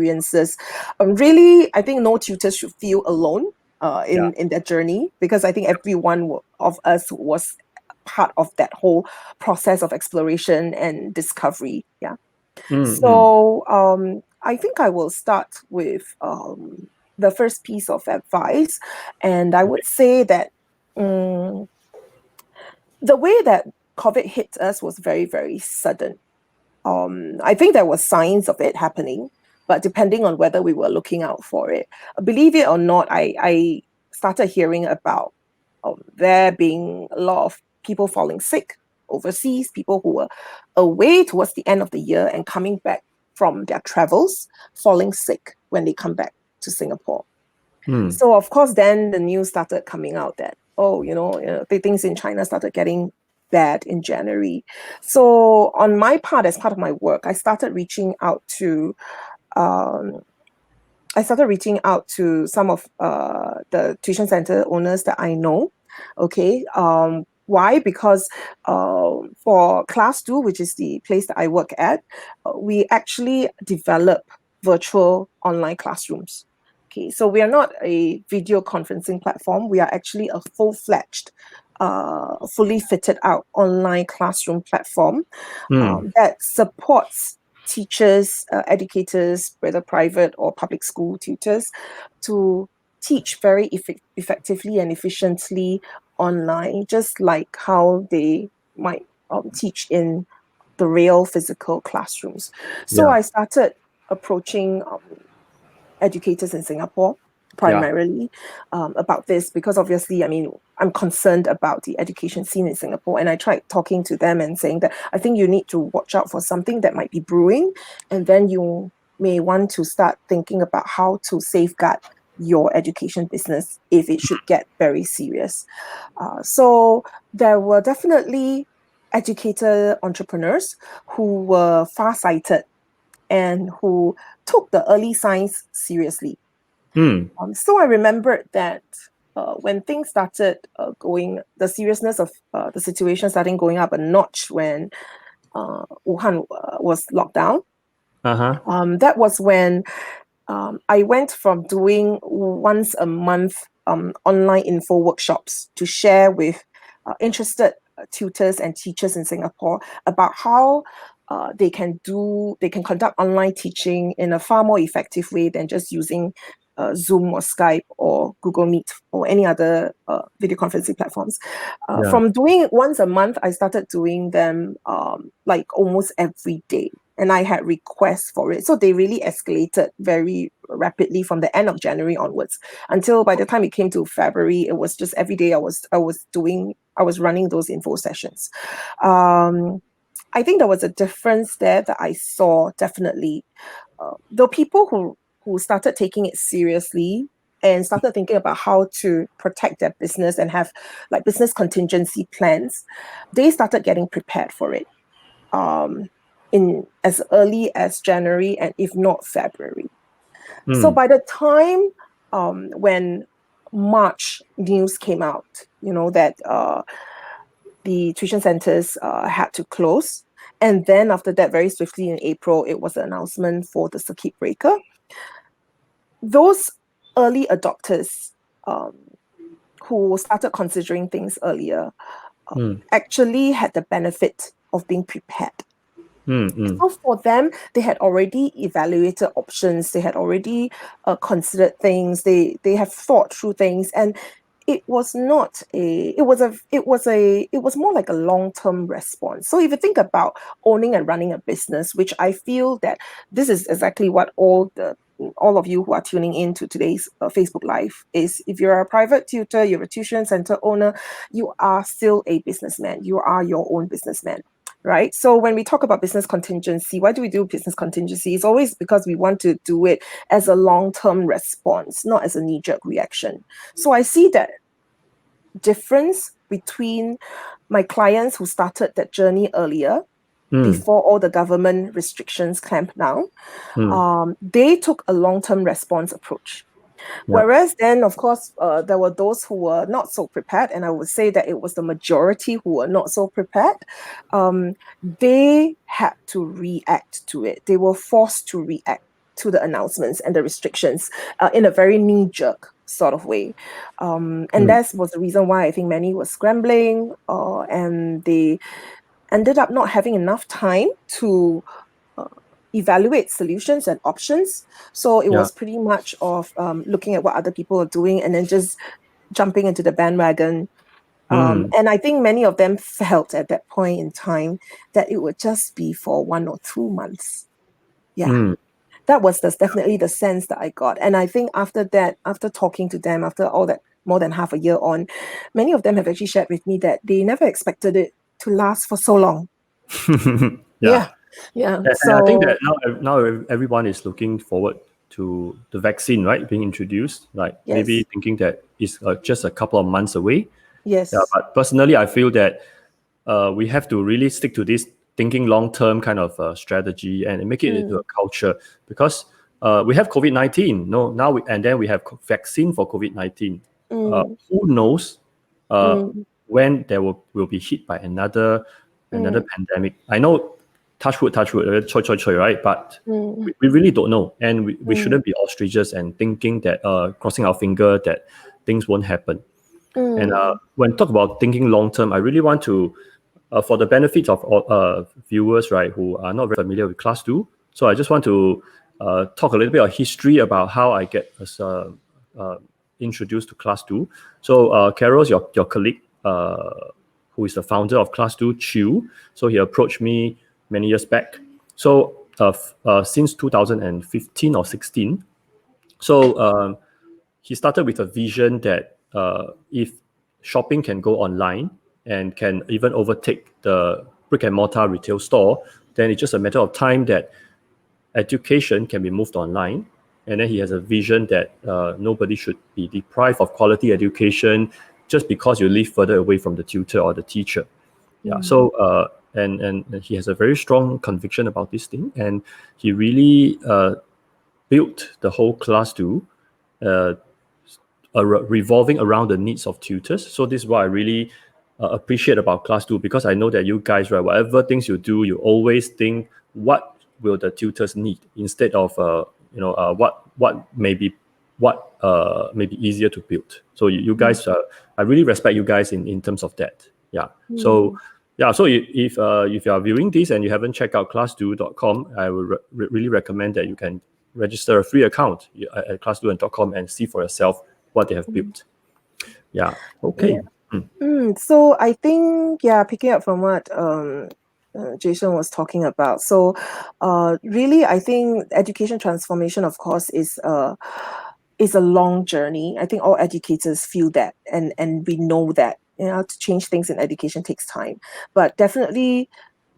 experiences. Really, I think no tutors should feel alone in their journey, because I think everyone of us was part of that whole process of exploration and discovery. Yeah. So I think I will start with the first piece of advice, and I would say that the way that COVID hit us was very, very sudden. I think there was signs of it happening, but depending on whether we were looking out for it. Believe it or not, I started hearing about there being a lot of people falling sick overseas, people who were away towards the end of the year and coming back from their travels, falling sick when they come back to Singapore. So of course, then the news started coming out that, the things in China started getting bad in January. So on my part, as part of my work, I started reaching out to some of the tuition center owners that I know. Okay. Why? Because for Class 2, which is the place that I work at, we actually develop virtual online classrooms. Okay, so we are not a video conferencing platform. We are actually a full-fledged, fully fitted out online classroom platform that supports teachers, educators, whether private or public school tutors, to teach very effectively and efficiently online, just like how they might teach in the real physical classrooms. So I started approaching educators in Singapore primarily about this, because obviously, I mean, I'm concerned about the education scene in Singapore, and I tried talking to them and saying that I think you need to watch out for something that might be brewing, and then you may want to start thinking about how to safeguard your education business if it should get very serious. So there were definitely educator entrepreneurs who were far-sighted and who took the early signs seriously. So I remembered that when things started the seriousness of the situation starting going up a notch when Wuhan was locked down. That was when I went from doing once a month online info workshops to share with interested tutors and teachers in Singapore about how they can conduct online teaching in a far more effective way than just using Zoom or Skype or Google Meet or any other video conferencing platforms. From doing it once a month, I started doing them like almost every day. And I had requests for it. So they really escalated very rapidly from the end of January onwards, until by the time it came to February, it was just every day I was running those info sessions. I think there was a difference there that I saw, definitely. The people who started taking it seriously and started thinking about how to protect their business and have like business contingency plans, they started getting prepared for it in as early as January, and if not February. So by the time when March news came out, that the tuition centers had to close. And then after that, very swiftly in April, it was the announcement for the circuit breaker. Those early adopters who started considering things earlier actually had the benefit of being prepared. So for them, they had already evaluated options. They had already considered things. They have thought through things, and it was more like a long-term response. So if you think about owning and running a business, which I feel that this is exactly what all of you who are tuning into today's Facebook Live is. If you're a private tutor, you're a tuition center owner, you are still a businessman. You are your own businessman. Right. So when we talk about business contingency, why do we do business contingency? It's always because we want to do it as a long-term response, not as a knee-jerk reaction. So I see that difference between my clients who started that journey earlier, before all the government restrictions clamped down. They took a long-term response approach. Whereas then, of course, there were those who were not so prepared, and I would say that it was the majority who were not so prepared. They had to react to it. They were forced to react to the announcements and the restrictions in a very knee-jerk sort of way. And that was the reason why I think many were scrambling, and they ended up not having enough time to evaluate solutions and options. So it was pretty much of looking at what other people are doing and then just jumping into the bandwagon. And I think many of them felt at that point in time that it would just be for 1 or 2 months. Yeah. That was definitely the sense that I got. And I think after that, after talking to them, after all that, more than half a year on, many of them have actually shared with me that they never expected it to last for so long. Yeah. And So I think that now everyone is looking forward to the vaccine, right, being introduced. Like maybe thinking that it's just a couple of months away. Yes. Yeah, but personally, I feel that we have to really stick to this thinking long-term kind of strategy and make it into a culture, because we have COVID-19. And then we have vaccine for COVID-19. Who knows when there will be hit by another pandemic? I know, touch wood, right? But we really don't know, and we shouldn't be ostriches and thinking that crossing our finger that things won't happen. And when talk about thinking long term, I really want to, for the benefit of viewers, right, who are not very familiar with Class 2. So I just want to talk a little bit of history about how I get introduced to Class 2. So Carol's your colleague, who is the founder of Class 2, Chew. So he approached me many years back. So since 2015 or 16, so he started with a vision that if shopping can go online and can even overtake the brick and mortar retail store, then it's just a matter of time that education can be moved online. And then he has a vision that nobody should be deprived of quality education just because you live further away from the tutor or the teacher. Yeah. So and he has a very strong conviction about this thing, and he really built the whole Class 2 revolving around the needs of tutors. So this is what I really appreciate about Class 2, because I know that you guys, right, whatever things you do, you always think what will the tutors need instead of what may be easier to build. So you guys, I really respect you guys in terms of that. Yeah. So yeah, so if you are viewing this and you haven't checked out class2.com, I would really recommend that you can register a free account at class2.com and see for yourself what they have built. Yeah. Okay. So I think, picking up from what Jason was talking about. So really, I think education transformation, of course, is a long journey. I think all educators feel that, and we know that, to change things in education takes time. But definitely,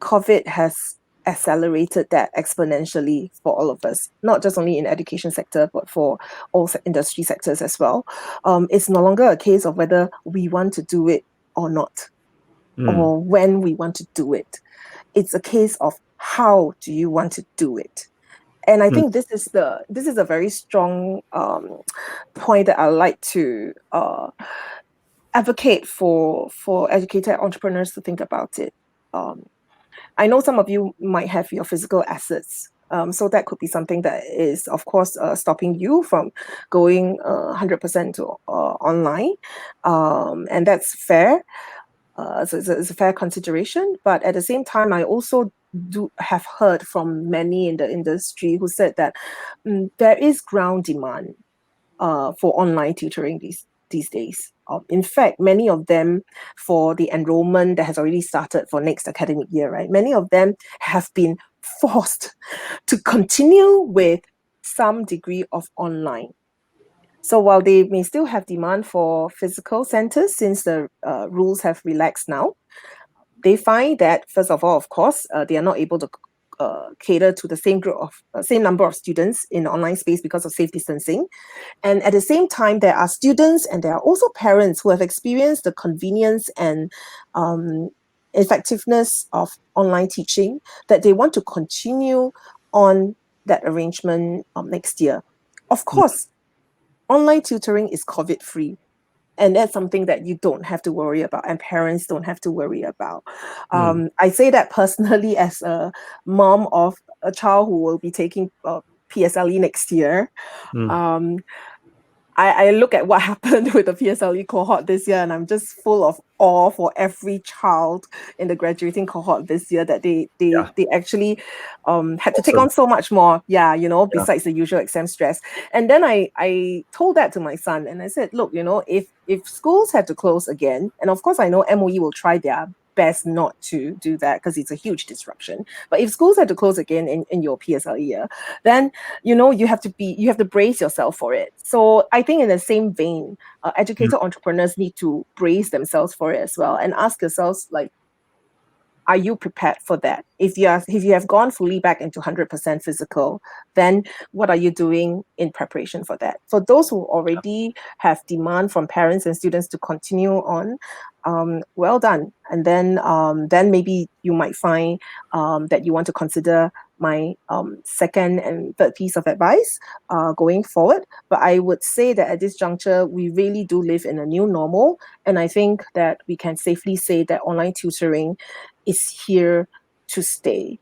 COVID has accelerated that exponentially for all of us, not just only in education sector, but for all industry sectors as well. It's no longer a case of whether we want to do it or not, or when we want to do it. It's a case of how do you want to do it. And I think this is a very strong point that I like to advocate for educated entrepreneurs to think about it. I know some of you might have your physical assets. So that could be something that is, of course, stopping you from going 100% to online. And that's fair. So it's a fair consideration. But at the same time, I also do have heard from many in the industry who said that there is ground demand for online tutoring these days. In fact, many of them, for the enrollment that has already started for next academic year, right? Many of them have been forced to continue with some degree of online. So while they may still have demand for physical centers, since the rules have relaxed now, they find that, first of all, of course, they are not able to cater to the same number of students in the online space because of safe distancing. And at the same time, there are students and there are also parents who have experienced the convenience and effectiveness of online teaching, that they want to continue on that arrangement next year. Of course, online tutoring is COVID-free. And that's something that you don't have to worry about, and parents don't have to worry about. I say that personally as a mom of a child who will be taking PSLE next year. Mm. Um, I look at what happened with the PSLE cohort this year, and I'm just full of awe for every child in the graduating cohort this year that Yeah. they actually had to take Awesome. on so much more. Yeah, Yeah. besides the usual exam stress. And then I told that to my son, and I said, look, if schools had to close again, and of course I know MOE will try their best not to do that because it's a huge disruption. But if schools had to close again in your PSLE year, then you have to brace yourself for it. So I think in the same vein, Mm. educated entrepreneurs need to brace themselves for it as well and ask yourselves, like, are you prepared for that? If you have gone fully back into 100% physical, then what are you doing in preparation for that? For those who already have demand from parents and students to continue on, well done. And then maybe you might find that you want to consider my second and third piece of advice going forward. But I would say that at this juncture, we really do live in a new normal. And I think that we can safely say that online tutoring is here to stay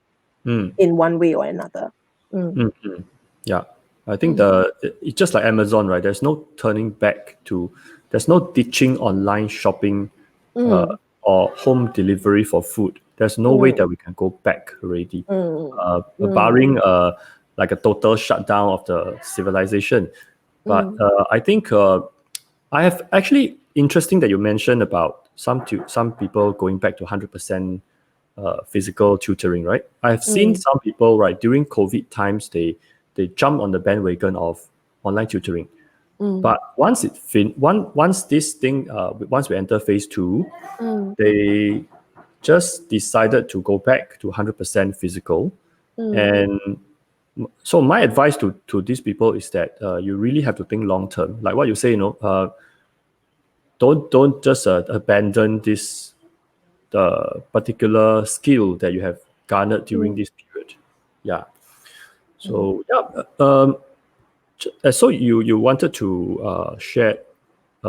Mm. in one way or another. Mm, Mm. Yeah. I think mm, it's just like Amazon, right? There's no turning back to, there's no ditching online shopping uh, mm, or home delivery for food. There's no way mm, that we can go back already, mm, mm, barring like a total shutdown of the civilization. But mm, I think I have actually interesting that you mentioned about some people going back to 100% physical tutoring, right? I've seen mm, some people, right, during COVID times, they jump on the bandwagon of online tutoring. mm, But once this thing, once we enter phase two, mm, they just decided to go back to 100% physical. mm, And so my advice to these people is that you really have to think long term. Like what you say, don't just abandon this the particular skill that you have garnered during mm, this period. Yeah. mm. So yeah. So you wanted to share